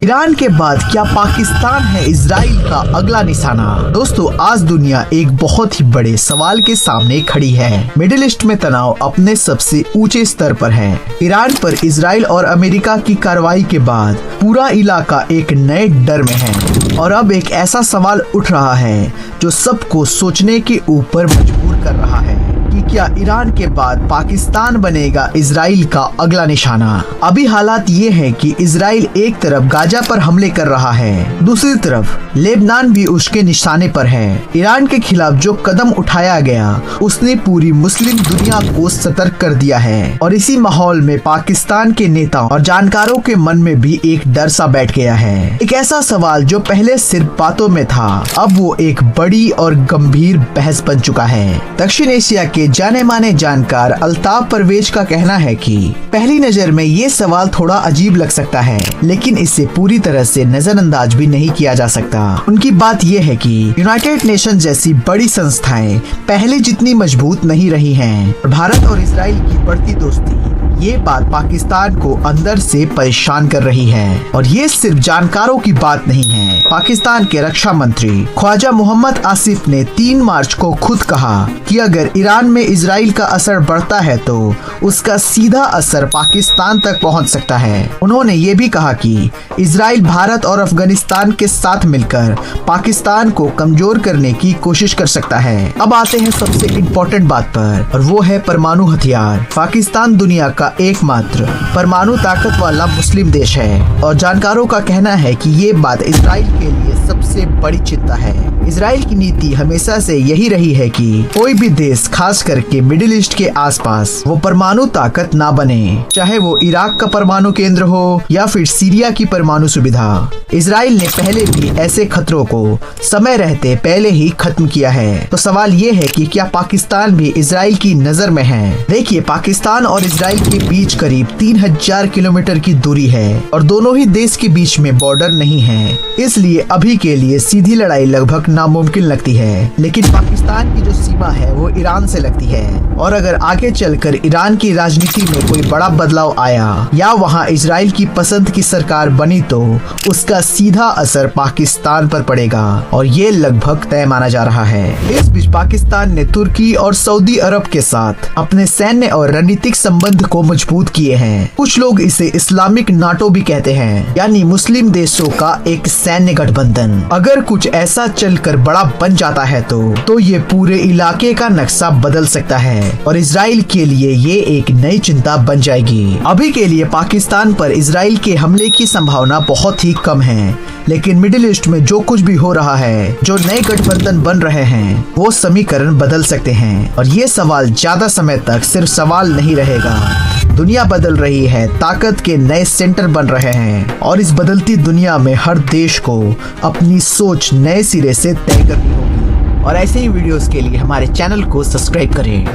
Iran के बाद क्या पाकिस्तान है इजराइल का अगला निशाना? दोस्तों, आज दुनिया एक बहुत ही बड़े सवाल के सामने खड़ी है। मिडिल ईस्ट में तनाव अपने सबसे ऊंचे स्तर पर है। ईरान पर इजराइल और अमेरिका की कार्रवाई के बाद पूरा इलाका एक नए डर में है और अब एक ऐसा सवाल उठ रहा है जो सबको सोचने के ऊपर मजबूर कर रहा है कि क्या ईरान के बाद पाकिस्तान बनेगा इजराइल का अगला निशाना। अभी हालात ये है कि इजराइल एक तरफ गाजा पर हमले कर रहा है, दूसरी तरफ लेबनान भी उसके निशाने पर है। ईरान के खिलाफ जो कदम उठाया गया उसने पूरी मुस्लिम दुनिया को सतर्क कर दिया है और इसी माहौल में पाकिस्तान के नेताओं और जानकारों के मन में भी एक डर सा बैठ गया है। एक ऐसा सवाल जो पहले सिर्फ बातों में था, अब वो एक बड़ी और गंभीर बहस बन चुका है। दक्षिण एशिया के जाने माने जानकार अल्ताफ परवेज का कहना है कि पहली नजर में ये सवाल थोड़ा अजीब लग सकता है, लेकिन इसे पूरी तरह से नजरअंदाज भी नहीं किया जा सकता। उनकी बात यह है कि यूनाइटेड नेशन जैसी बड़ी संस्थाएं पहले जितनी मजबूत नहीं रही हैं। भारत और इजराइल की बढ़ती दोस्ती ये बात पाकिस्तान को अंदर से परेशान कर रही है और ये सिर्फ जानकारों की बात नहीं है। पाकिस्तान के रक्षा मंत्री ख्वाजा मोहम्मद आसिफ ने 3 मार्च को खुद कहा कि अगर ईरान में इजराइल का असर बढ़ता है तो उसका सीधा असर पाकिस्तान तक पहुंच सकता है। उन्होंने ये भी कहा कि इजराइल भारत और अफगानिस्तान के साथ मिलकर पाकिस्तान को कमजोर करने की कोशिश कर सकता है। अब आते हैं सबसे इम्पोर्टेंट बात पर, और वो है परमाणु हथियार। पाकिस्तान दुनिया का एकमात्र परमाणु ताकत वाला मुस्लिम देश है और जानकारों का कहना है कि ये बात इजराइल के लिए सबसे बड़ी चिंता है। इजराइल की नीति हमेशा से यही रही है कि कोई भी देश, खास करके मिडिल ईस्ट के आसपास, वो परमाणु ताकत ना बने, चाहे वो इराक का परमाणु केंद्र हो या फिर सीरिया की परमाणु सुविधा। इजराइल ने पहले भी ऐसे खतरों को समय रहते पहले ही खत्म किया है। तो सवाल ये है कि क्या पाकिस्तान भी इजराइल की नजर में है? देखिए, पाकिस्तान और इजराइल के बीच करीब 3000 किलोमीटर की दूरी है और दोनों ही देश के बीच में बॉर्डर नहीं है, इसलिए अभी के लिए सीधी लड़ाई लगभग नामुमकिन लगती है। लेकिन पाकिस्तान की जो सीमा है वो ईरान से लगती है और अगर आगे चलकर ईरान की राजनीति में कोई बड़ा बदलाव आया या वहाँ इजराइल की पसंद की सरकार बनी तो उसका सीधा असर पाकिस्तान पर पड़ेगा और ये लगभग तय माना जा रहा है। इस बीच पाकिस्तान ने तुर्की और सऊदी अरब के साथ अपने सैन्य और रणनीतिक संबंध को मजबूत किए हैं। कुछ लोग इसे इस्लामिक नाटो भी कहते हैं, यानी मुस्लिम देशों का एक सैन्य गठबंधन। अगर कुछ ऐसा चलकर बड़ा बन जाता है तो ये पूरे इलाके का नक्शा बदल सकता है और इजराइल के लिए ये एक नई चिंता बन जाएगी। अभी के लिए पाकिस्तान पर इजराइल के हमले की संभावना बहुत ही कम है, लेकिन मिडिल ईस्ट में जो कुछ भी हो रहा है, जो नए गठबंधन बन रहे हैं, वो समीकरण बदल सकते हैं और ये सवाल ज्यादा समय तक सिर्फ सवाल नहीं रहेगा। दुनिया बदल रही है, ताकत के नए सेंटर बन रहे हैं और इस बदलती दुनिया में हर देश को अपनी सोच नए सिरे से तय करनी होगी। और ऐसे ही वीडियोस के लिए हमारे चैनल को सब्सक्राइब करें।